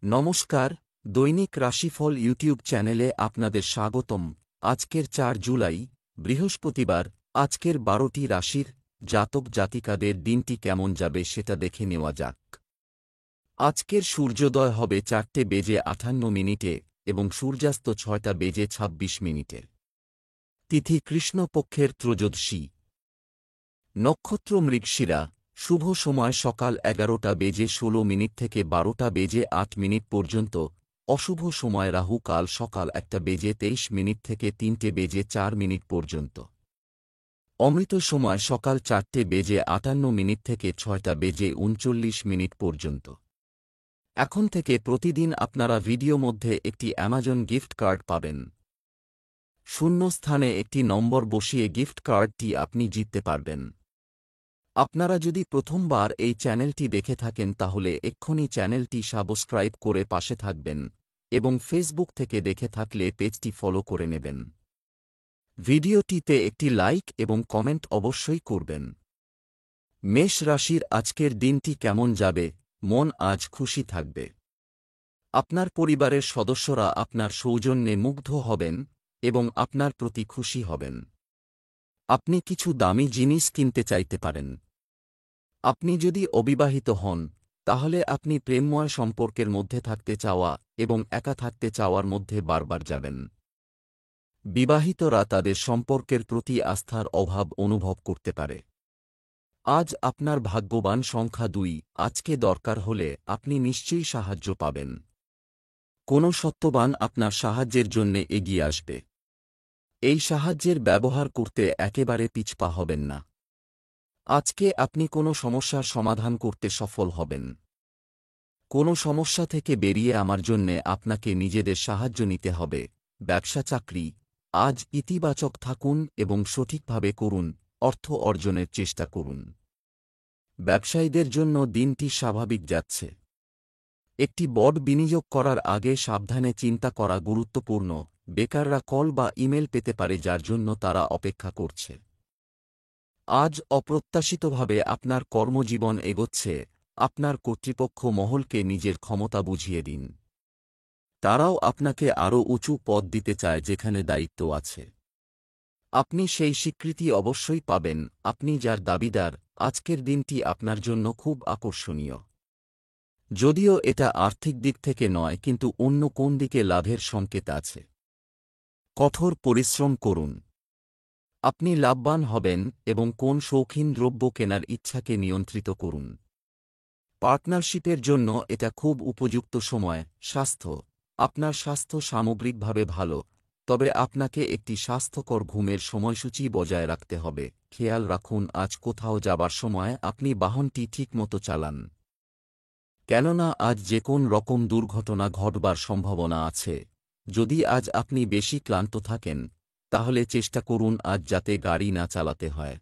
নমস্কার, দৈনিক রাশিফল ইউটিউব চ্যানেলে আপনাদের স্বাগতম। আজকের ৪ জুলাই, বৃহস্পতিবার। আজকের ১২টি রাশির জাতক জাতিকাদের দিনটি কেমন যাবে সেটা দেখে নেওয়া যাক। আজকের সূর্যোদয় হবে ৪:৫৮ এবং সূর্যাস্ত ৬:২৬ তিথি কৃষ্ণপক্ষের ত্রয়োদশী। নক্ষত্র মৃগশিরা। শুভ সময় সকাল ১১:১৬ থেকে ১২:০৮ পর্যন্ত। অশুভ সময় রাহু কাল সকাল ১:২৩ থেকে ৩:০৪ পর্যন্ত। অমৃত সময় সকাল ৪:৫৮ থেকে ৬:৩৯ পর্যন্ত। এখন থেকে প্রতিদিন আপনারা ভিডিও মধ্যে একটি অ্যামাজন গিফট কার্ড পাবেন। শূন্য স্থানে একটি নম্বর বসিয়ে গিফট কার্ডটি আপনি জিততে পারবেন। আপনারা যদি প্রথমবার এই চ্যানেলটি দেখে থাকেন তাহলে এক্ষুনি চ্যানেলটি সাবস্ক্রাইব করে পাশে থাকবেন এবং ফেসবুক থেকে দেখে থাকলে পেজটি ফলো করে নেবেন। ভিডিওটিতে একটি লাইক এবং কমেন্ট অবশ্যই করবেন। মেষ রাশির আজকের দিনটি কেমন যাবে? মন আজ খুশি থাকবে। আপনার পরিবারের সদস্যরা আপনার সৌজন্যে মুগ্ধ হবেন এবং আপনার প্রতি খুশি হবেন। আপনি কিছু দামি জিনিস কিনতে চাইতে পারেন। আপনি যদি অবিবাহিত হন তাহলে আপনি প্রেমময় সম্পর্কের মধ্যে থাকতে চাওয়া এবং একা থাকতে চাওয়ার মধ্যে বারবার যাবেন। বিবাহিতরা তাদের সম্পর্কের প্রতি আস্থার অভাব অনুভব করতে পারে। আজ আপনার ভাগ্যবান সংখ্যা ২। আজকে দরকার হলে আপনি নিশ্চয়ই সাহায্য পাবেন। কোনো সত্যবান আপনার সাহায্যের জন্যে এগিয়ে আসবে। এই সাহায্যের ব্যবহার করতে একেবারে পিছপা হবেন না। আজকে আপনি কোনো সমস্যার সমাধান করতে সফল হবেন। কোনো সমস্যা থেকে বেরিয়ে আমার জন্যে আপনাকে নিজেদের সাহায্য নিতে হবে। ব্যবসা চাকরি। আজ ইতিবাচক থাকুন এবং সঠিকভাবে করুন, অর্থ অর্জনের চেষ্টা করুন। ব্যবসায়ীদের জন্য দিনটি স্বাভাবিক যাচ্ছে। একটি বড় বিনিয়োগ করার আগে সাবধানে চিন্তা করা গুরুত্বপূর্ণ। বেকাররা কল বা ইমেল পেতে পারে যার জন্য তারা অপেক্ষা করছে। আজ অপ্রত্যাশিতভাবে আপনার কর্মজীবন এগোচ্ছে। আপনার কর্তৃপক্ষ মহলকে নিজের ক্ষমতা বুঝিয়ে দিন। তারাও আপনাকে আরও উঁচু পদ দিতে চায় যেখানে দায়িত্ব আছে। আপনি সেই স্বীকৃতি অবশ্যই পাবেন আপনি যার দাবিদার। আজকের দিনটি আপনার জন্য খুব আকর্ষণীয়। যদিও এটা আর্থিক দিক থেকে নয়, কিন্তু অন্য কোন দিকে লাভের সংকেত আছে। কঠোর পরিশ্রম করুন। আপনি লাভবান হবেন এবং কোন শৌখিন দ্রব্য কেনার ইচ্ছাকে নিয়ন্ত্রিত করুন। পার্টনারশিপের জন্য এটা খুব উপযুক্ত সময়। স্বাস্থ্য। আপনার স্বাস্থ্য সামগ্রিকভাবে ভালো, তবে আপনাকে একটি স্বাস্থ্যকর ঘুমের সময়সূচি বজায় রাখতে হবে। খেয়াল রাখুন আজ কোথাও যাবার সময় আপনি বাহনটি ঠিকমতো চালান, কেননা আজ যে কোন রকম দুর্ঘটনা ঘটবার সম্ভাবনা আছে। যদি আজ আপনি বেশি ক্লান্ত থাকেন তাহলে চেষ্টা করুন আজ যাতে গাড়ি না চালাতে হয়।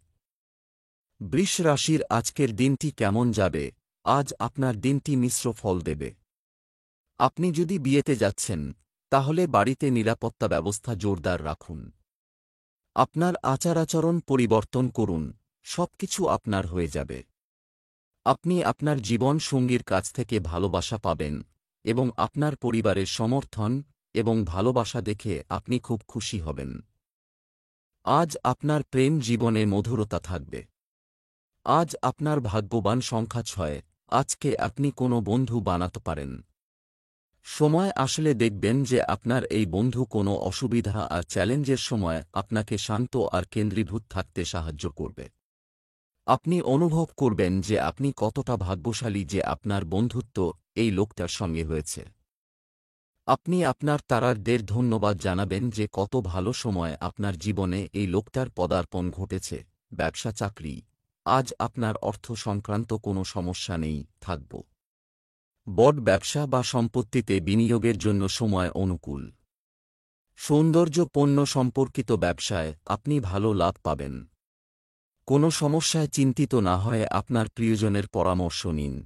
বৃষ রাশির আজকের দিনটি কেমন যাবে? আজ আপনার দিনটি মিশ্র ফল দেবে। আপনি যদি বিয়েতে যাচ্ছেন তাহলে বাড়িতে নিরাপত্তা ব্যবস্থা জোরদার রাখুন। আপনার আচার-আচরণ পরিবর্তন করুন, সবকিছু আপনার হয়ে যাবে। আপনি আপনার জীবন সঙ্গীর কাছ থেকে ভালোবাসা পাবেন এবং আপনার পরিবারের সমর্থন এবং ভালোবাসা দেখে আপনি খুব খুশি হবেন। আজ আপনার প্রেম জীবনে মধুরতা থাকবে। আজ আপনার ভাগ্যবান সংখ্যা ৬। আজকে আপনি কোনো বন্ধু বানাতে পারেন। সময় আসলে দেখবেন যে আপনার এই বন্ধু কোনো অসুবিধা আর চ্যালেঞ্জের সময় আপনাকে শান্ত আর কেন্দ্রীভূত থাকতে সাহায্য করবে। আপনি অনুভব করবেন যে আপনি কতটা ভাগ্যশালী যে আপনার বন্ধুত্ব এই লোকটার সঙ্গে হয়েছে। আপনি আপনার তারাদের ধন্যবাদ জানাবেন যে কত ভালো সময় আপনার জীবনে এই লোকটার পদার্পণ ঘটেছে। ব্যবসা চাকরি। আজ আপনার অর্থ সংক্রান্ত কোনো সমস্যা নেই থাকব। বড় ব্যবসা বা সম্পত্তিতে বিনিয়োগের জন্য সময় অনুকূল। সৌন্দর্য পণ্য সম্পর্কিত ব্যবসায় আপনি ভালো লাভ পাবেন। কোনো সমস্যায় চিন্তিত না হয়ে আপনার প্রিয়জনের পরামর্শ নিন।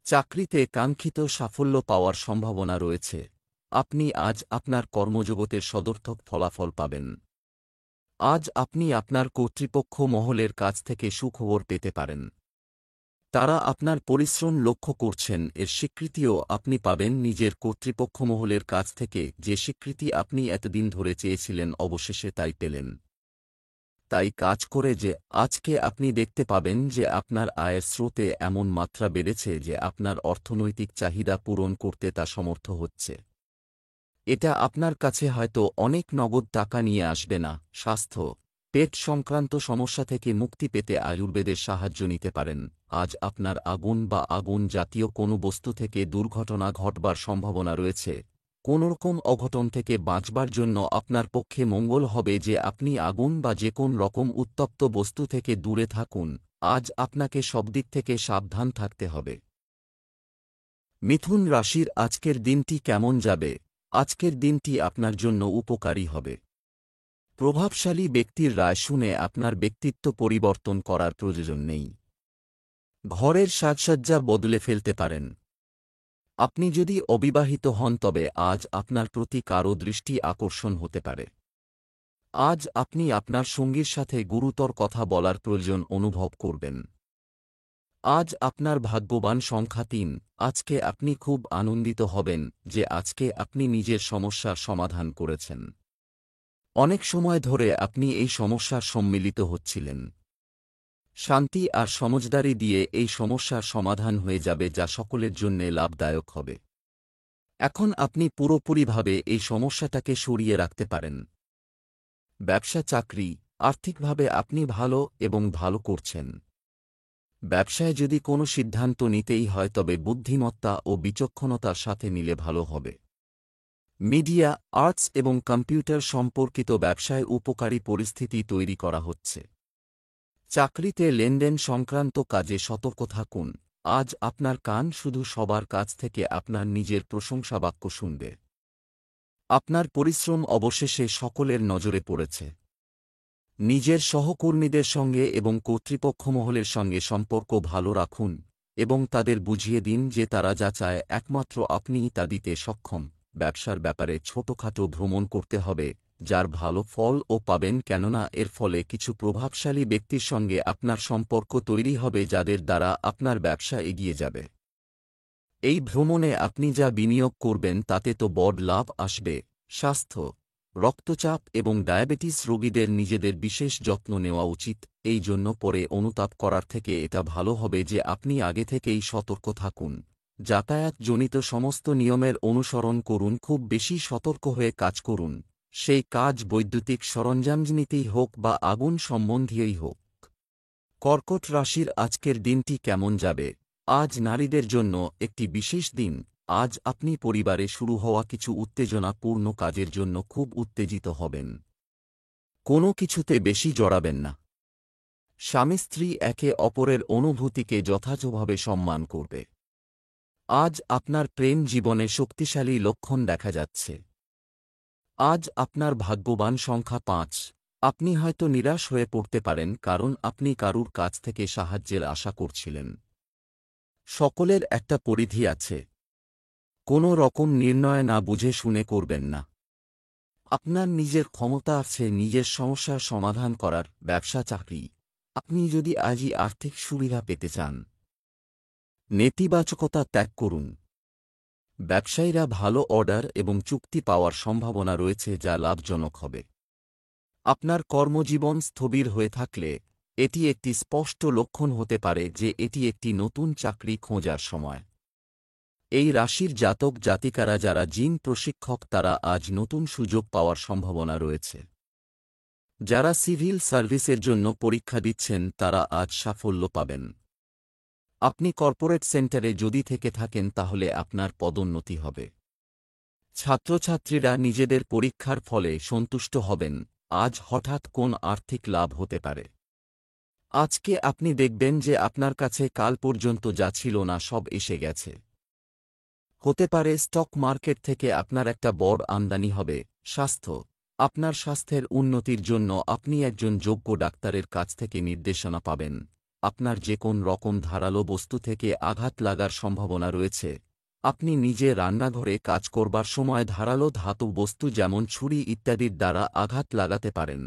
চাকরিতে কাঙ্ক্ষিত সাফল্য পাওয়ার সম্ভাবনা রয়েছে। আপনি আজ আপনার কর্মজগতের সদর্থক ফলাফল পাবেন। আজ আপনি আপনার কর্তৃপক্ষ মহলের কাছ থেকে সুখবর পেতে পারেন। তারা আপনার পরিশ্রম লক্ষ্য করছেন, এর স্বীকৃতিও আপনি পাবেন নিজের কর্তৃপক্ষমহলের কাছ থেকে। যে স্বীকৃতি আপনি এতদিন ধরে চেয়েছিলেন অবশেষে তাই পেলেন। তাই কাজ করে যে আজকে আপনি দেখতে পাবেন যে আপনার আয়ের স্রোতে এমন মাত্রা বেড়েছে যে আপনার অর্থনৈতিক চাহিদা পূরণ করতে তা সমর্থ হচ্ছে। এটা আপনার কাছে হয়তো অনেক নগদ টাকা নিয়ে আসবে না। স্বাস্থ্য, পেট সংক্রান্ত সমস্যা থেকে মুক্তি পেতে আয়ুর্বেদের সাহায্য নিতে পারেন। আজ আপনার আগুন বা আগুন জাতীয় কোনো বস্তু থেকে দুর্ঘটনা ঘটবার সম্ভাবনা রয়েছে। কোনোরকম অঘটন থেকে বাঁচবার জন্য আপনার পক্ষে মঙ্গল হবে যে আপনি আগুন বা যে কোন রকম উত্তপ্ত বস্তু থেকে দূরে থাকুন। আজ আপনাকে সব দিক থেকে সাবধান থাকতে হবে। মিথুন রাশির আজকের দিনটি কেমন যাবে? আজকের দিনটি আপনার জন্য উপকারী হবে। প্রভাবশালী ব্যক্তির রায় শুনে আপনার ব্যক্তিত্ব পরিবর্তন করার প্রয়োজন নেই। ঘরের সাজসজ্জা বদলে ফেলতে পারেন। আপনি যদি অবিবাহিত হন তবে আজ আপনার প্রতি কারও দৃষ্টি আকর্ষণ হতে পারে। আজ আপনি আপনার সঙ্গীর সাথে গুরুতর কথা বলার প্রয়োজন অনুভব করবেন। আজ আপনার ভাগ্যবান সংখ্যা ৩। আজকে আপনি খুব আনন্দিত হবেন যে আজকে আপনি নিজের সমস্যার সমাধান করেছেন। অনেক সময় ধরে আপনি এই সমস্যার সম্মিলিত হচ্ছিলেন। শান্তি আর সমজদারি দিয়ে এই সমস্যার সমাধান হয়ে যাবে, যা সকলের জন্যে লাভদায়ক হবে। এখন আপনি পুরোপুরিভাবে এই সমস্যাটাকে সরিয়ে রাখতে পারেন। ব্যবসা, চাকরি, আর্থিকভাবে আপনি ভালো এবং ভালো করছেন। ব্যবসায় যদি কোনো সিদ্ধান্ত নিতেই হয় তবে বুদ্ধিমত্তা ও বিচক্ষণতার সাথে নিলে ভালো হবে। মিডিয়া, আর্টস এবং কম্পিউটার সম্পর্কিত ব্যবসায় উপকারী পরিস্থিতি তৈরি করা হচ্ছে। চাকরিতে লেনদেন সংক্রান্ত কাজে সতর্ক থাকুন। আজ আপনার কান শুধু সবার কাছ থেকে আপনার নিজের প্রশংসাবাক্য শুনবে। আপনার পরিশ্রম অবশেষে সকলের নজরে পড়েছে। নিজের সহকর্মীদের সঙ্গে এবং কর্তৃপক্ষমহলের সঙ্গে সম্পর্ক ভালো রাখুন এবং তাদের বুঝিয়ে দিন যে তারা যা চায় একমাত্র আপনিই তা দিতে সক্ষম। ব্যবসার ব্যাপারে ছোটখাটো ভ্রমণ করতে হবে, যার ভালো ফলও পাবেন, কেননা এর ফলে কিছু প্রভাবশালী ব্যক্তির সঙ্গে আপনার সম্পর্ক তৈরি হবে যাদের দ্বারা আপনার ব্যবসা এগিয়ে যাবে। এই ভ্রমণে আপনি যা বিনিয়োগ করবেন তাতে তো বড় লাভ আসবে। স্বাস্থ্য, রক্তচাপ এবং ডায়াবেটিস রোগীদের নিজেদের বিশেষ যত্ন নেওয়া উচিত। এই জন্য পরে অনুতাপ করার থেকে এটা ভালো হবে যে আপনি আগে থেকেই সতর্ক থাকুন। যাতায়াতজনিত সমস্ত নিয়মের অনুসরণ করুন, খুব বেশি সতর্ক হয়ে কাজ করুন। সেই কাজ বৈদ্যুতিক সরঞ্জামজনিতেই হোক বা আগুন সম্বন্ধীয়ই হোক। কর্কট রাশির আজকের দিনটি কেমন যাবে? আজ নারীদের জন্য একটি বিশেষ দিন। আজ আপনি পরিবারে শুরু হওয়া কিছু উত্তেজনাপূর্ণ কাজের জন্য খুব উত্তেজিত হবেন। কোনো কিছুতে বেশি জড়াবেন না। স্বামী স্ত্রী একে অপরের অনুভূতিকে যথাযথভাবে সম্মান করবে। আজ আপনার প্রেম জীবনে শক্তিশালী লক্ষণ দেখা যাচ্ছে। আজ আপনার ভাগ্যবান সংখ্যা ৫। আপনি হয়তো নিরাশ হয়ে পড়তে পারেন কারণ আপনি কারুর কাছ থেকে সাহায্যের আশা করছিলেন। সকলের একটা পরিধি আছে। কোনো রকম নির্ণয় না বুঝে শুনে করবেন না। আপনার নিজের ক্ষমতা আছে নিজের সমস্যার সমাধান করার। ব্যবসা, চাকরি, আপনি যদি আজই আর্থিক সুবিধা পেতে চান, নেতিবাচকতা ত্যাগ করুন। ব্যবসায়ীরা ভালো অর্ডার এবং চুক্তি পাওয়ার সম্ভাবনা রয়েছে যা লাভজনক হবে। আপনার কর্মজীবন স্থবির হয়ে থাকলে এটি একটি স্পষ্ট লক্ষণ হতে পারে যে এটি একটি নতুন চাকরি খোঁজার সময়। এই রাশির জাতক জাতিকারা যারা জিম প্রশিক্ষক তারা আজ নতুন সুযোগ পাওয়ার সম্ভাবনা রয়েছে। যারা সিভিল সার্ভিসের জন্য পরীক্ষা দিচ্ছেন তারা আজ সাফল্য পাবেন। আপনি কর্পোরেট সেন্টারে যদি থেকে থাকেন তাহলে আপনার পদোন্নতি হবে। ছাত্রছাত্রীরা নিজেদের পরীক্ষার ফলে সন্তুষ্ট হবেন। আজ হঠাৎ কোন আর্থিক লাভ হতে পারে। আজকে আপনি দেখবেন যে আপনার কাছে কাল পর্যন্ত যা ছিল না সব এসে গেছে। হতে পারে স্টক মার্কেট থেকে আপনার একটা বড় আমদানি হবে। স্বাস্থ্য, আপনার স্বাস্থ্যের উন্নতির জন্য আপনি একজন যোগ্য ডাক্তারের কাছ থেকে নির্দেশনা পাবেন। আপনার যে কোন রকম ধারালো বস্তু থেকে আঘাত লাগার সম্ভাবনা রয়েছে। আপনি নিজে রান্নাঘরে কাজ করবার সময় ধারালো ধাতু বস্তু যেমন ছুরি ইত্যাদির দ্বারা আঘাত লাগাতে পারেন।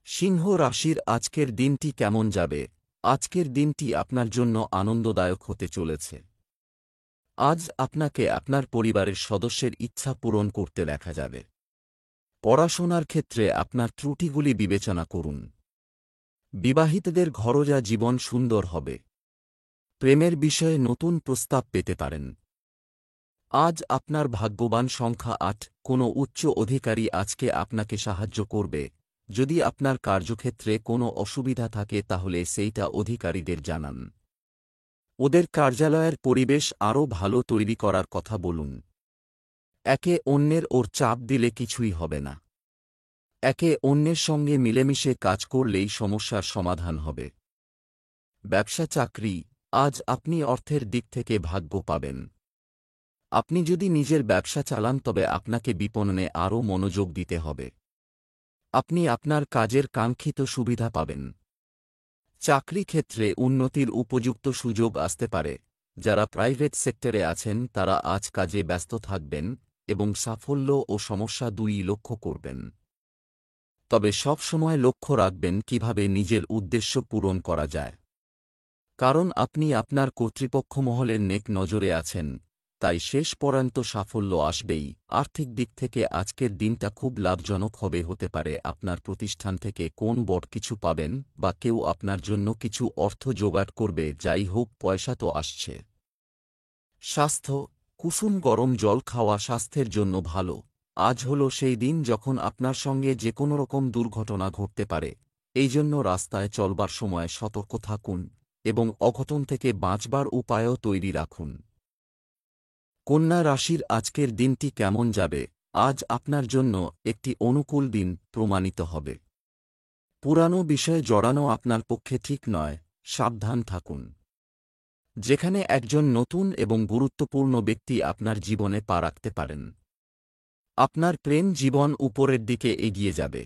সিংহ রাশির আজকের দিনটি কেমন যাবে? আজকের দিনটি আপনার জন্য আনন্দদায়ক হতে চলেছে। আজ আপনাকে আপনার পরিবারের সদস্যের ইচ্ছা পূরণ করতে দেখা যাবে। পড়াশোনার ক্ষেত্রে আপনার ত্রুটিগুলি বিবেচনা করুন। বিবাহিতদের ঘরোয়া জীবন সুন্দর হবে। প্রেমের বিষয়ে নতুন প্রস্তাব পেতে পারেন। আজ আপনার ভাগ্যবান সংখ্যা ৮। কোনো উচ্চ অধিকারী আজকে আপনাকে সাহায্য করবে। যদি আপনার কার্যক্ষেত্রে কোনো অসুবিধা থাকে তাহলে সেইটা অধিকারীদের জানান। ওদের কার্যালয়ের পরিবেশ আরও ভালো তৈরি করার কথা বলুন। একে অন্যের ওর চাপ দিলে কিছুই হবে না। একে অন্যের সঙ্গে মিলেমিশে কাজ করলেই সমস্যার সমাধান হবে। ব্যবসা চাকরি, আজ আপনি অর্থের দিক থেকে ভাগ্য পাবেন। আপনি যদি নিজের ব্যবসা চালান তবে আপনাকে বিপণনে আরও মনোযোগ দিতে হবে। আপনি আপনার কাজের কাঙ্ক্ষিত সুবিধা পাবেন। চাকরি ক্ষেত্রে উন্নতির উপযুক্ত সুযোগ আসতে পারে। যারা প্রাইভেট সেক্টরে আছেন তারা আজ কাজে ব্যস্ত থাকবেন এবং সাফল্য ও সমস্যা দুই লক্ষ্য করবেন। তবে সব সময় লক্ষ্য রাখবেন কিভাবে নিজের উদ্দেশ্য পূরণ করা যায়। কারণ আপনি আপনার কর্তৃপক্ষ মহলের নেক নজরে আছেন, তাই শেষ পর্যন্ত সাফল্য আসবেই। আর্থিক দিক থেকে আজকের দিনটা খুব লাভজনক হতে পারে। আপনার প্রতিষ্ঠান থেকে কোন বড় কিছু পাবেন বা কেউ আপনার জন্য কিছু অর্থ জোগাড় করবে। যাই হোক, পয়সা তো আসছে। স্বাস্থ্য, কুসুম গরম জল খাওয়া স্বাস্থ্যের জন্য ভালো। আজ হল সেই দিন যখন আপনার সঙ্গে যে কোনো রকম দুর্ঘটনা ঘটতে পারে। এই জন্য রাস্তায় চলবার সময় সতর্ক থাকুন এবং অঘটন থেকে বাঁচবার উপায়ও তৈরি রাখুন। কন্যা রাশির আজকের দিনটি কেমন যাবে? আজ আপনার জন্য একটি অনুকূল দিন প্রমাণিত হবে। পুরানো বিষয়ে জড়ানো আপনার পক্ষে ঠিক নয়, সাবধান থাকুন। যেখানে একজন নতুন এবং গুরুত্বপূর্ণ ব্যক্তি আপনার জীবনে পা রাখতে পারেন। আপনার প্রেম জীবন উপরের দিকে এগিয়ে যাবে।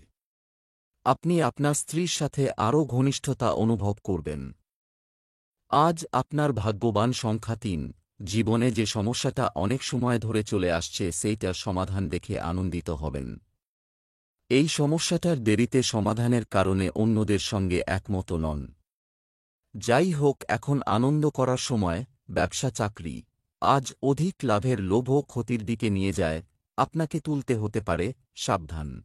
আপনি আপনার স্ত্রীর সাথে আরও ঘনিষ্ঠতা অনুভব করবেন। আজ আপনার ভাগ্যবান সংখ্যা ৩। জীবনে যে সমস্যাটা অনেক সময় ধরে চলে আসছে সেইটার সমাধান দেখে আনন্দিত হবেন। এই সমস্যাটার দেরিতে সমাধানের কারণে অন্যদের সঙ্গে একমত নন। যাই হোক, এখন আনন্দ করার সময়। ব্যবসা চাকরি, আজ অধিক লাভের লোভ ক্ষতির দিকে নিয়ে যায়। আপনাকে তুলতে হতে পারে, সাবধান।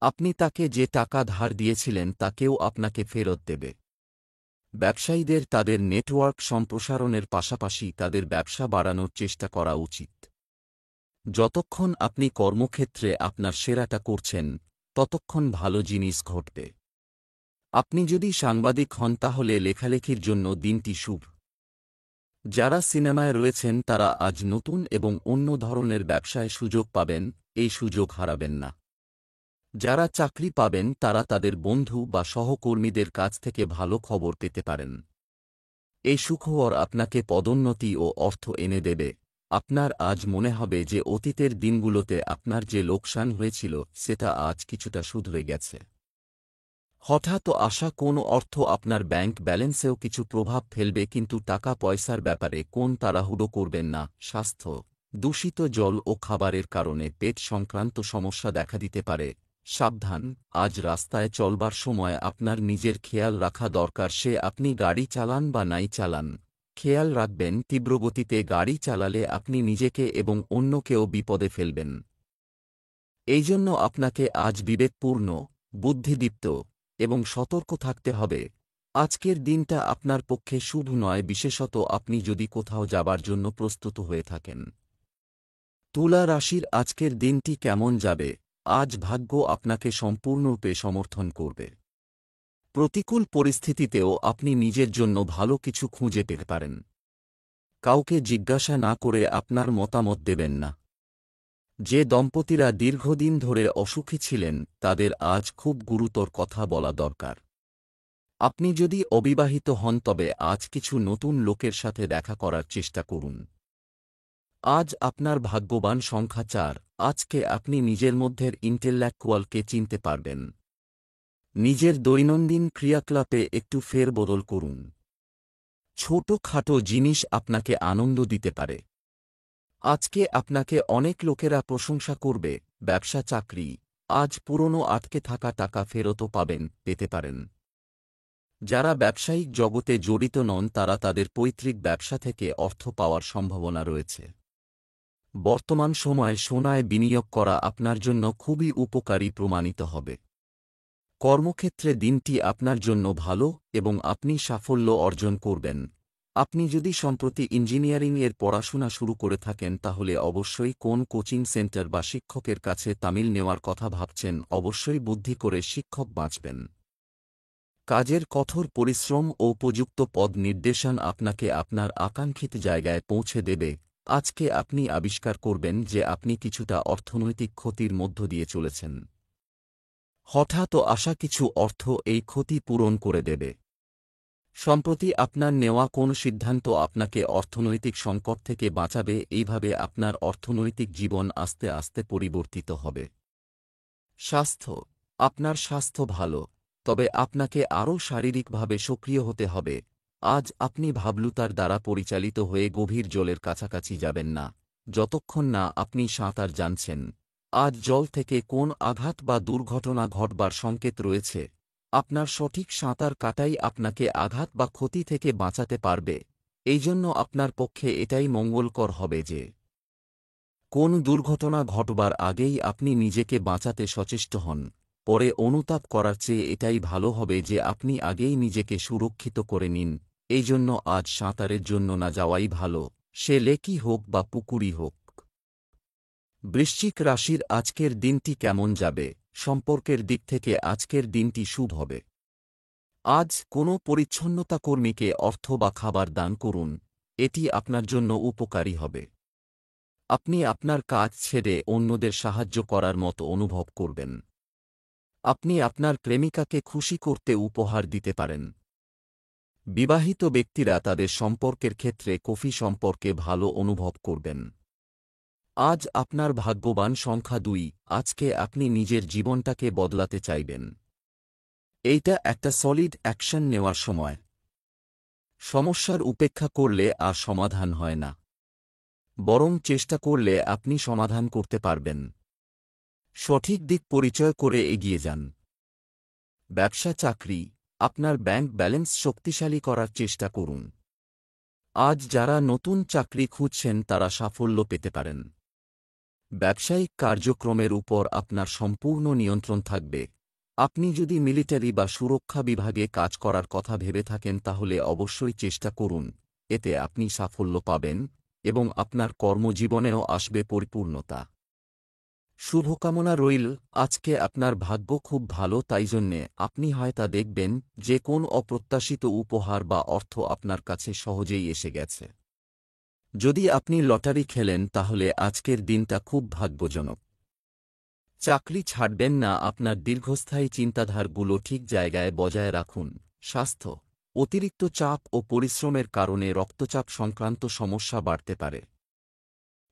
আপনি তাকে যে টাকা ধার দিয়েছিলেন তা কেউ আপনাকে ফেরত দেবে। ব্যবসায়ীদের তাদের নেটওয়ার্ক সম্প্রসারণের পাশাপাশি তাদের ব্যবসা বাড়ানোর চেষ্টা করা উচিত। যতক্ষণ আপনি কর্মক্ষেত্রে আপনার সেরাটা করছেন ততক্ষণ ভালো জিনিস ঘটবে। আপনি যদি সাংবাদিক হন তাহলে লেখালেখির জন্য দিনটি শুভ। যারা সিনেমায় রয়েছেন তারা আজ নতুন এবং অন্য ধরনের ব্যবসায় সুযোগ পাবেন, এই সুযোগ হারাবেন না। যারা চাকরি পাবেন তারা তাদের বন্ধু বা সহকর্মীদের কাছ থেকে ভালো খবর পেতে পারেন। এই সুখবর আপনাকে পদোন্নতি ও অর্থ এনে দেবে। আপনার আজ মনে হবে যে অতীতের দিনগুলোতে আপনার যে লোকসান হয়েছিল সেটা আজ কিছুটা শুধরে গেছে। হঠাৎ আসা কোনো অর্থ আপনার ব্যাংক ব্যালেন্সেও কিছু প্রভাব ফেলবে, কিন্তু টাকা পয়সার ব্যাপারে কোন তাড়াহুড়ো করবেন না। স্বাস্থ্য, দূষিত জল ও খাবারের কারণে পেট সংক্রান্ত সমস্যা দেখা দিতে পারে, সাবধান। আজ রাস্তায় চলবার সময় আপনার নিজের খেয়াল রাখা দরকার, সে আপনি গাড়ি চালান বা নাই চালান। খেয়াল রাখবেন, তীব্রগতিতে গাড়ি চালালে আপনি নিজেকে এবং অন্যকেও বিপদে ফেলবেন। এই জন্য আপনাকে আজ বিবেকপূর্ণ, বুদ্ধিদীপ্ত এবং সতর্ক থাকতে হবে। আজকের দিনটা আপনার পক্ষে শুভ নয়, বিশেষত আপনি যদি কোথাও যাবার জন্য প্রস্তুত হয়ে থাকেন। তুলা রাশির আজকের দিনটি কেমন যাবে? আজ ভাগ্য আপনাকে সম্পূর্ণরূপে সমর্থন করবে। প্রতিকূল পরিস্থিতিতেও আপনি নিজের জন্য ভালো কিছু খুঁজে পেতে পারেন। কাউকে জিজ্ঞাসা না করে আপনার মতামত দেবেন না। যে দম্পতিরা দীর্ঘদিন ধরে অসুখী ছিলেন তাদের আজ খুব গুরুতর কথা বলা দরকার। আপনি যদি অবিবাহিত হন তবে আজ কিছু নতুন লোকের সাথে দেখা করার চেষ্টা করুন। আজ আপনার ভাগ্যবান সংখ্যা ৪। আজকে আপনি নিজের মধ্যের ইন্টেলেকচুয়ালকে চিনতে পারবেন। নিজের দৈনন্দিন ক্রিয়াকলাপে একটু ফেরবদল করুন। ছোটখাটো জিনিস আপনাকে আনন্দ দিতে পারে। আজকে আপনাকে অনেক লোকেরা প্রশংসা করবে। ব্যবসা চাকরি, আজ পুরনো আটকে থাকা টাকা ফেরতও পেতে পারেন। যারা ব্যবসায়িক জগতে জড়িত নন তারা তাদের পৈতৃক ব্যবসা থেকে অর্থ পাওয়ার সম্ভাবনা রয়েছে। বর্তমান সময়ে সোনায় বিনিয়োগ করা আপনার জন্য খুবই উপকারী প্রমাণিত হবে। কর্মক্ষেত্রে দিনটি আপনার জন্য ভালো এবং আপনি সাফল্য অর্জন করবেন। আপনি যদি সম্প্রতি ইঞ্জিনিয়ারিংয়ের পড়াশোনা শুরু করে থাকেন তাহলে অবশ্যই কোন কোচিং সেন্টার বা শিক্ষকের কাছে তামিল নেওয়ার কথা ভাবছেন, অবশ্যই বুদ্ধি করে শিক্ষক বাঁচবেন। কাজের কঠোর পরিশ্রম ও উপযুক্ত পদ নির্দেশন আপনাকে আপনার আকাঙ্ক্ষিত জায়গায় পৌঁছে দেবে। আজকে আপনি আবিষ্কার করবেন যে আপনি কিছুটা অর্থনৈতিক ক্ষতির মধ্য দিয়ে চলেছেন। হঠাৎ আসা কিছু অর্থ এই ক্ষতি পূরণ করে দেবে। সম্প্রতি আপনার নেওয়া কোন সিদ্ধান্ত আপনাকে অর্থনৈতিক সংকট থেকে বাঁচাবে, এইভাবে আপনার অর্থনৈতিক জীবন আস্তে আস্তে পরিবর্তিত হবে। স্বাস্থ্য। আপনার স্বাস্থ্য ভালো, তবে আপনাকে আরও শারীরিকভাবে সক্রিয় হতে হবে। আজ আপনি ভাবলুতার দ্বারা পরিচালিত হয়ে গভীর জলের কাছাকাছি যাবেন না, যতক্ষণ না আপনি সাঁতার জানছেন। আজ জল থেকে কোন আঘাত বা দুর্ঘটনা ঘটবার সংকেত রয়েছে। আপনার সঠিক সাঁতার কাটাই আপনাকে আঘাত বা ক্ষতি থেকে বাঁচাতে পারবে। এই জন্য আপনার পক্ষে এটাই মঙ্গলকর হবে যে কোন দুর্ঘটনা ঘটবার আগেই আপনি নিজেকে বাঁচাতে সচেষ্ট হন। পরে অনুতাপ করার চেয়ে এটাই ভালো হবে যে আপনি আগেই নিজেকে সুরক্ষিত করে নিন। এই জন্য আজ সাঁতারের জন্য না যাওয়াই ভালো, সে লেকই হোক বা পুকুরই হোক। বৃশ্চিক রাশির আজকের দিনটি কেমন যাবে? সম্পর্কের দিক থেকে আজকের দিনটি শুভ হবে। আজ কোনো পরিচ্ছন্নতা কর্মীকে অর্থ বা খাবার দান করুন, এটি আপনার জন্য উপকারী হবে। আপনি আপনার কাজ ছেড়ে অন্যদের সাহায্য করার মতো অনুভব করবেন। আপনি আপনার প্রেমিকাকে খুশি করতে উপহার দিতে পারেন। বিবাহিত ব্যক্তিরা তাদের সম্পর্কের ক্ষেত্রে কফি সম্পর্কে ভালো অনুভব করবেন। আজ আপনার ভাগ্যবান সংখ্যা 2। আজকে আপনি নিজের জীবনটাকে বদলাতে চাইবেন। এইটা একটা সলিড অ্যাকশন নেওয়ার সময়। সমস্যার উপেক্ষা করলে আর সমাধান হয় না, বরং চেষ্টা করলে আপনি সমাধান করতে পারবেন। সঠিক দিক পরিচয় করে এগিয়ে যান। ব্যবসা চাকরি। আপনার ব্যাংক ব্যালেন্স শক্তিশালী করার চেষ্টা করুন। আজ যারা নতুন চাকরি খুঁজছেন তারা সাফল্য পেতে পারেন। ব্যবসায়িক কার্যক্রমের উপর আপনার সম্পূর্ণ নিয়ন্ত্রণ থাকবে। আপনি যদি মিলিটারি বা সুরক্ষা বিভাগে কাজ করার কথা ভেবে থাকেন তাহলে অবশ্যই চেষ্টা করুন, এতে আপনি সাফল্য পাবেন এবং আপনার কর্মজীবনেও আসবে পরিপূর্ণতা। শুভকামনা রইল। আজকে আপনার ভাগ্য খুব ভালো, তাই জন্যে আপনি হয়তো দেখবেন যে কোন অপ্রত্যাশিত উপহার বা অর্থ আপনার কাছে সহজেই এসে গেছে। যদি আপনি লটারি খেলেন তাহলে আজকের দিনটা খুব ভাগ্যজনক। চাকরি ছাড়বেন না, আপনার দীর্ঘস্থায়ী চিন্তাধারাগুলো ঠিক জায়গায় বজায় রাখুন। স্বাস্থ্য। অতিরিক্ত চাপ ও পরিশ্রমের কারণে রক্তচাপ সংক্রান্ত সমস্যা বাড়তে পারে।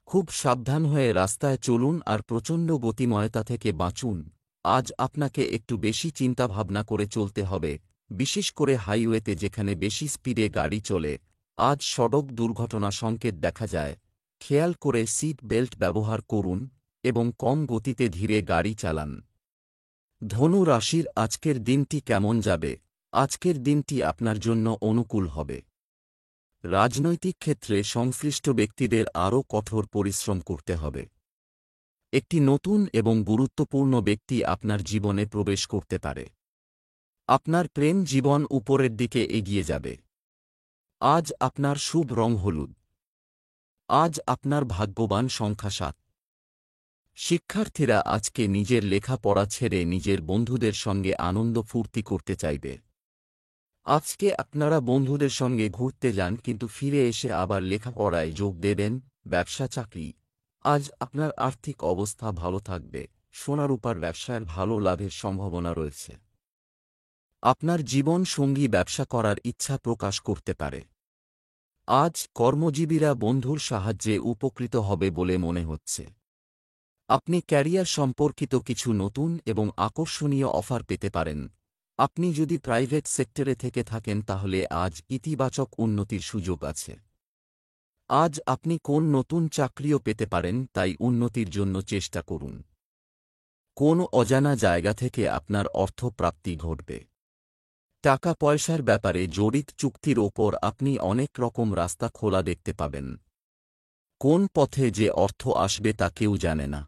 খুব সাবধান হয়ে রাস্তায় চলুন আর প্রচণ্ড গতিময়তা থেকে বাঁচুন। আজ আপনাকে একটু বেশি চিন্তাভাবনা করে চলতে হবে, বিশেষ করে হাইওয়েতে যেখানে বেশি স্পিডে গাড়ি চলে। আজ সড়ক দুর্ঘটনা সংকেত দেখা যায়। খেয়াল করে সিট বেল্ট ব্যবহার করুন এবং কম গতিতে ধীরে গাড়ি চালান। ধনু রাশির আজকের দিনটি কেমন যাবে? আজকের দিনটি আপনার জন্য অনুকূল হবে। রাজনৈতিক ক্ষেত্রে সংশ্লিষ্ট ব্যক্তিদের আরও কঠোর পরিশ্রম করতে হবে। একটি নতুন এবং গুরুত্বপূর্ণ ব্যক্তি আপনার জীবনে প্রবেশ করতে পারে। আপনার প্রেম জীবন উপরের দিকে এগিয়ে যাবে। আজ আপনার শুভ রং হলুদ। আজ আপনার ভাগ্যবান সংখ্যা 7। শিক্ষার্থীরা আজকে নিজের লেখাপড়া ছেড়ে নিজের বন্ধুদের সঙ্গে আনন্দ ফুর্তি করতে চাইবে। আজকে আপনারা বন্ধুদের সঙ্গে ঘুরতে যান কিন্তু ফিরে এসে আবার লেখাপড়ায় যোগ দেবেন। ব্যবসা চাকরি। আজ আপনার আর্থিক অবস্থা ভালো থাকবে। সোনারূপার ব্যবসায় ভালো লাভের সম্ভাবনা রয়েছে। আপনার জীবন সঙ্গী ব্যবসা করার ইচ্ছা প্রকাশ করতে পারে। আজ কর্মজীবীরা বন্ধুর সাহায্যে উপকৃত হবে বলে মনে হচ্ছে। আপনি ক্যারিয়ার সম্পর্কিত কিছু নতুন এবং আকর্ষণীয় অফার পেতে পারেন। আপনি যদি প্রাইভেট সেক্টরে থেকে থাকেন তাহলে আজ ইতিবাচক উন্নতির সুযোগ আছে। আজ আপনি কোন নতুন চাকরিও পেতে পারেন, তাই উন্নতির জন্য চেষ্টা করুন। কোন অজানা জায়গা থেকে আপনার অর্থ প্রাপ্তি ঘটবে। টাকা পয়সার ব্যাপারে জড়িত চুক্তির ওপর আপনি অনেক রকম রাস্তা খোলা দেখতে পাবেন। কোন পথে যে অর্থ আসবে তা কেউ জানে না।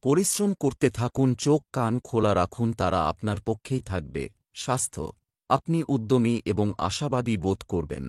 পরিশ্রম করতে থাকুন, চোখ কান খোলা রাখুন, তারা আপনার পক্ষেই থাকবে। স্বাস্থ্য, আপনি উদ্যমী এবং আশাবাদী বোধ করবেন।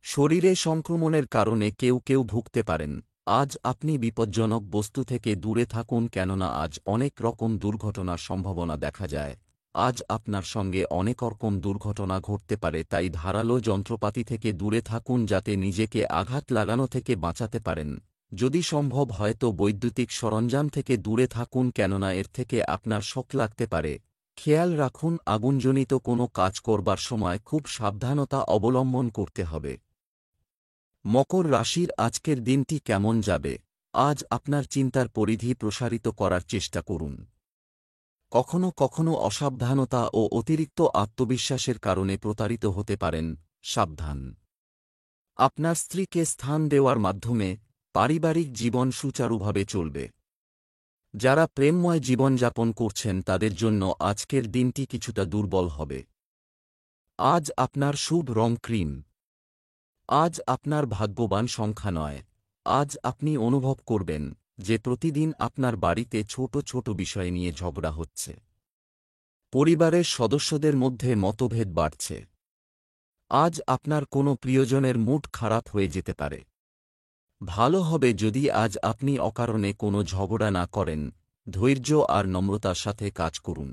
শরীরে সংক্রমণের কারণে কেউ কেউ ভুগতে পারেন। আজ আপনি বিপজ্জনক বস্তু থেকে দূরে থাকুন, কেননা আজ অনেক রকম দুর্ঘটনার সম্ভাবনা দেখা যায়। আজ আপনার সঙ্গে অনেক রকম দুর্ঘটনা ঘটতে পারে, তাই ধারালো যন্ত্রপাতি থেকে দূরে থাকুন যাতে নিজেকে আঘাত লাগানো থেকে বাঁচাতে পারেন। যদি সম্ভব হয় তো বৈদ্যুতিক সরঞ্জাম থেকে দূরে থাকুন, কেননা এর থেকে আপনার শক লাগতে পারে। খেয়াল রাখুন, আগুনজনিত কোনো কাজ করবার সময় খুব সাবধানতা অবলম্বন করতে হবে। মকর রাশির আজকের দিনটি কেমন যাবে? আজ আপনার চিন্তার পরিধি প্রসারিত করার চেষ্টা করুন। কখনো কখনো অসাবধানতা ও অতিরিক্ত আত্মবিশ্বাসের কারণে প্রতারিত হতে পারেন, সাবধান। আপনার স্ত্রীকে স্থান দেওয়ার মাধ্যমে পারিবারিক জীবন সুচারুভাবে চলবে। যারা প্রেমময় জীবনযাপন করছেন তাদের জন্য আজকের দিনটি কিছুটা দুর্বল হবে। আজ আপনার শুভ রং ক্রিম। আজ আপনার ভাগ্যবান সংখ্যা নয়। আজ আপনি অনুভব করবেন যে প্রতিদিন আপনার বাড়িতে ছোট ছোট বিষয় নিয়ে ঝগড়া হচ্ছে। পরিবারের সদস্যদের মধ্যে মতভেদ বাড়ছে। আজ আপনার কোনো প্রিয়জনের মুড খারাপ হয়ে যেতে পারে। ভালো হবে যদি আজ আপনি অকারণে কোনো ঝগড়া না করেন। ধৈর্য আর নম্রতার সাথে কাজ করুন।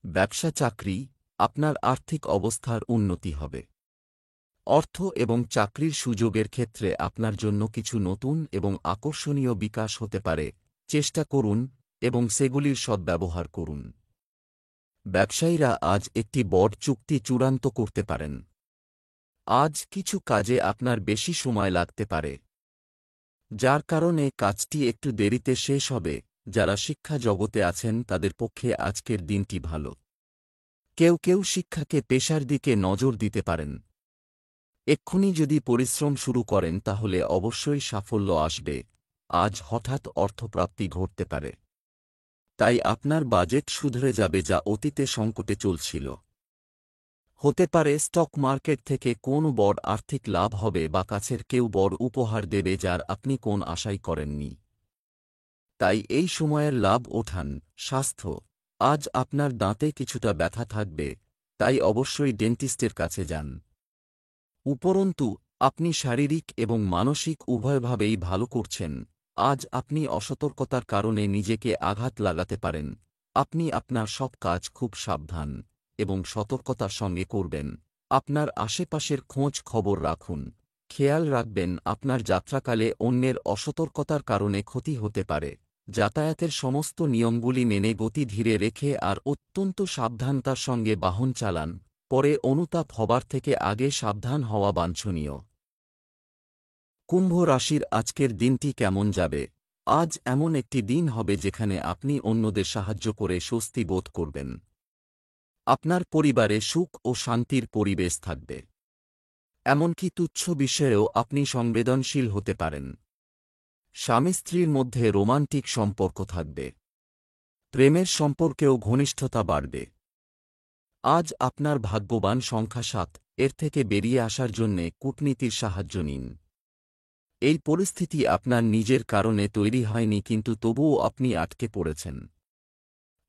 ব্যবসা চাকরি, আপনার আর্থিক অবস্থার উন্নতি হবে। অর্থ এবং চাকরির সুযোগের ক্ষেত্রে আপনার জন্য কিছু নতুন এবং আকর্ষণীয় বিকাশ হতে পারে। চেষ্টা করুন এবং সেগুলির সদ্ব্যবহার করুন। ব্যবসায়ীরা আজ একটি বড় চুক্তি চূড়ান্ত করতে পারেন। আজ কিছু কাজে আপনার বেশি সময় লাগতে পারে, যার কারণে কাজটি একটু দেরিতে শেষ হবে। যারা শিক্ষা জগতে আছেন তাদের পক্ষে আজকের দিনটি ভালো। কেউ কেউ শিক্ষাকে পেশার দিকে নজর দিতে পারেন। এক্ষুনি যদি পরিশ্রম শুরু করেন তাহলে অবশ্যই সাফল্য আসবে। আজ হঠাৎ অর্থপ্রাপ্তি ঘটতে পারে, তাই আপনার বাজেট শুধরে যাবে যা অতীতে সংকটে চলছিল। হতে পারে স্টক মার্কেট থেকে কোন বড় আর্থিক লাভ হবে বা কাছের কেউ বড় উপহার দেবে যার আপনি কোন আশাই করেননি। তাই এই সময়ের লাভ ওঠান। স্বাস্থ্য, আজ আপনার দাঁতে কিছুটা ব্যথা থাকবে, তাই অবশ্যই ডেন্টিস্টের কাছে যান। উপরন্তু আপনি শারীরিক এবং মানসিক উভয়ভাবেই ভালো করছেন। আজ আপনি অসতর্কতার কারণে নিজেকে আঘাত লাগাতে পারেন। আপনি আপনার সব কাজ খুব সাবধান এবং সতর্কতার সঙ্গে করবেন। আপনার আশেপাশের খোঁজ খবর রাখুন। খেয়াল রাখবেন আপনার যাত্রাকালে অন্যের অসতর্কতার কারণে ক্ষতি হতে পারে। যাতায়াতের সমস্ত নিয়মগুলি মেনে গতি ধীরে রেখে আর অত্যন্ত সাবধানতার সঙ্গে বাহন চালান। পরে অনুতাপ হবার থেকে আগে সাবধান হওয়া বাঞ্ছনীয়। কুম্ভ রাশির আজকের দিনটি কেমন যাবে? আজ এমন একটি দিন হবে যেখানে আপনি অন্যদের সাহায্য করে স্বস্তি বোধ করবেন। আপনার পরিবারে সুখ ও শান্তির পরিবেশ থাকবে। এমনকি তুচ্ছ বিষয়েও আপনি সংবেদনশীল হতে পারেন। স্বামী স্ত্রীর মধ্যে রোমান্টিক সম্পর্ক থাকবে। প্রেমের সম্পর্কেও ঘনিষ্ঠতা বাড়বে। আজ আপনার ভাগ্যবান সংখ্যা ৭। এর থেকে বেরিয়ে আসার জন্যে কূটনীতির সাহায্য নিন। এই পরিস্থিতি আপনার নিজের কারণে তৈরি হয়নি, কিন্তু তবুও আপনি আটকে পড়েছেন।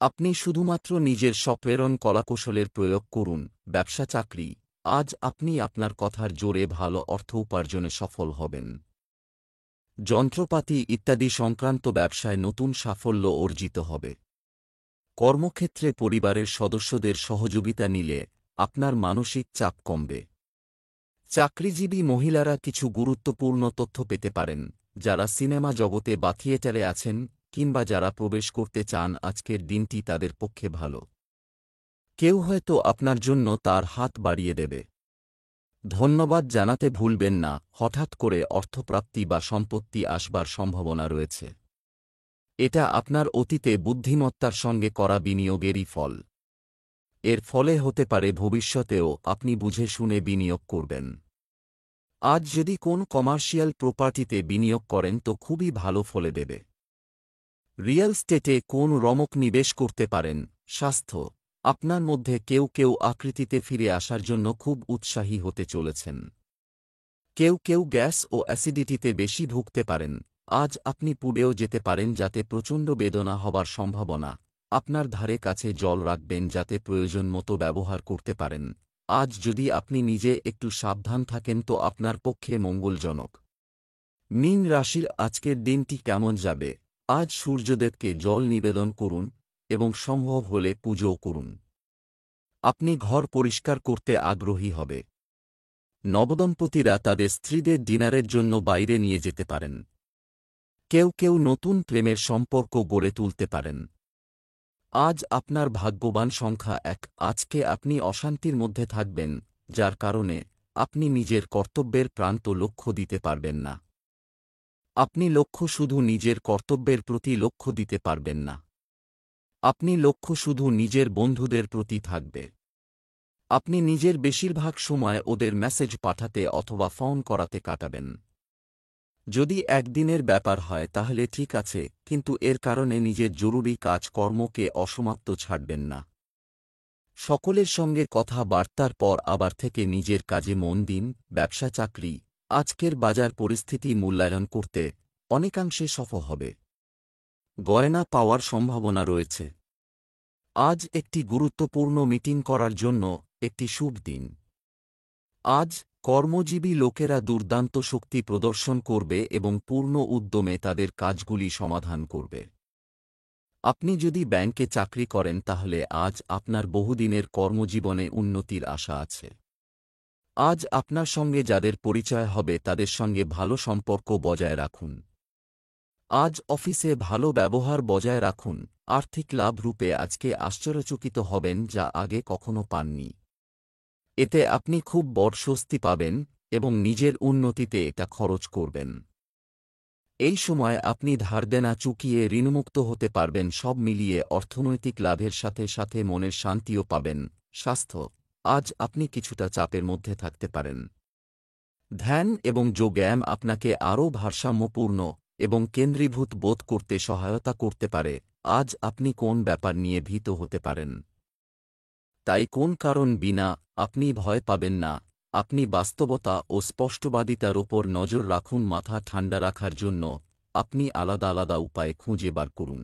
আপনি শুধুমাত্র নিজের স্বপ্রেরণ কলাকৌশলের প্রয়োগ করুন। ব্যবসা চাকরি, আজ আপনি আপনার কথার জোরে ভালো অর্থ উপার্জনে সফল হবেন। যন্ত্রপাতি ইত্যাদি সংক্রান্ত ব্যবসায় নতুন সাফল্য অর্জিত হবে। কর্মক্ষেত্রে পরিবারের সদস্যদের সহযোগিতা নিলে আপনার মানসিক চাপ কমবে। চাকরিজীবী মহিলারা কিছু গুরুত্বপূর্ণ তথ্য পেতে পারেন। যারা সিনেমা জগতে বা থিয়েটারে আছেন কিংবা যারা প্রবেশ করতে চান, আজকের দিনটি তাদের পক্ষে ভালো। কেউ হয়তো আপনার জন্য তার হাত বাড়িয়ে দেবে। ধন্যবাদ জানাতে ভুলবেন না। হঠাৎ করে অর্থপ্রাপ্তি বা সম্পত্তি আসবার সম্ভাবনা রয়েছে। এটা আপনার অতীতে বুদ্ধিমত্তার সঙ্গে করা বিনিয়োগেরই ফল। এর ফলে হতে পারে ভবিষ্যতেও আপনি বুঝে শুনে বিনিয়োগ করবেন। আজ যদি কোন কমার্শিয়াল প্রপার্টিতে বিনিয়োগ করেন তো খুবই ভালো ফলে দেবে। রিয়েল স্টেটে কোন রমক নিবেশ করতে পারেন। স্বাস্থ্য, আপনার মধ্যে কেউ কেউ আকৃতিতে ফিরে আসার জন্য খুব উৎসাহী হতে চলেছেন। কেউ কেউ গ্যাস ও অ্যাসিডিটিতে বেশি ভুগতে পারেন। আজ আপনি পুড়েও যেতে পারেন, যাতে প্রচণ্ড বেদনা হবার সম্ভাবনা। আপনার ধারে কাছে জল রাখবেন যাতে প্রয়োজন মতো ব্যবহার করতে পারেন। আজ যদি আপনি নিজে একটু সাবধান থাকেন তো আপনার পক্ষে মঙ্গলজনক। মীন রাশির আজকের দিনটি কেমন যাবে? আজ সূর্যদেবকে জল নিবেদন করুন এবং সম্ভব হলে পুজোও করুন। আপনি ঘর পরিষ্কার করতে আগ্রহী হবে। নবদম্পতিরা তাদের স্ত্রীদের ডিনারের জন্য বাইরে নিয়ে যেতে পারেন। কেউ কেউ নতুন প্রেমের সম্পর্ক গড়ে তুলতে পারেন। আজ আপনার ভাগ্যবান সংখ্যা 1। আজকে আপনি অশান্তির মধ্যে থাকবেন, যার কারণে আপনি নিজের কর্তব্যের প্রান্ত লক্ষ্য দিতে পারবেন না। আপনি লক্ষ্য শুধু নিজের কর্তব্যের প্রতি লক্ষ্য দিতে পারবেন না। আপনি লক্ষ্য শুধু নিজের বন্ধুদের প্রতি থাকবে। আপনি নিজের বেশিরভাগ সময় ওদের মেসেজ পাঠাতে অথবা ফোন করাতে কাটাবেন। যদি একদিনের ব্যাপার হয় তাহলে ঠিক আছে, কিন্তু এর কারণে নিজের জরুরি কাজকর্মকে অসমাপ্ত ছাড়বেন না। সকলের সঙ্গে কথাবার্তার পর আবার থেকে নিজের কাজে মন দিন। ব্যবসা চাকরি আজকের বাজার পরিস্থিতি মূল্যায়ন করতে অনেকাংশে সফল হবে। গয়না পাওয়ার সম্ভাবনা রয়েছে। আজ একটি গুরুত্বপূর্ণ মিটিং করার জন্য একটি শুভ দিন। আজ কর্মজীবী লোকেরা দুর্দান্ত শক্তি প্রদর্শন করবে এবং পূর্ণ উদ্যমে তাদের কাজগুলি সমাধান করবে। আপনি যদি ব্যাংকে চাকরি করেন তাহলে আজ আপনার বহুদিনের কর্মজীবনে উন্নতির আশা আছে। আজ আপনার সঙ্গে যাদের পরিচয় হবে তাদের সঙ্গে ভালো সম্পর্ক বজায় রাখুন। আজ অফিসে ভালো ব্যবহার বজায় রাখুন। আর্থিক লাভ রূপে আজকে আশ্চর্যচকিত হবেন, যা আগে কখনো পাননি। এতে আপনি খুব বড় স্বস্তি পাবেন এবং নিজের উন্নতিতে এটা খরচ করবেন। এই সময় আপনি ধারদেনা চুকিয়ে ঋণমুক্ত হতে পারবেন। সব মিলিয়ে অর্থনৈতিক লাভের সাথে সাথে মনের শান্তিও পাবেন। স্বাস্থ্য আজ আপনি কিছুটা চাপের মধ্যে থাকতে পারেন। ধ্যান এবং যোগব্যায়াম আপনাকে আরও ভারসাম্যপূর্ণ এবং কেন্দ্রীভূত বোধ করতে সহায়তা করতে পারে। আজ আপনি কোন ব্যাপার নিয়ে ভীত হতে পারেন, তাই কোন কারণ বিনা আপনি ভয় পাবেন না। আপনি বাস্তবতা ও স্পষ্টবাদিতার ওপর নজর রাখুন। মাথা ঠান্ডা রাখার জন্য আপনি আলাদা আলাদা উপায় খুঁজে বার করুন।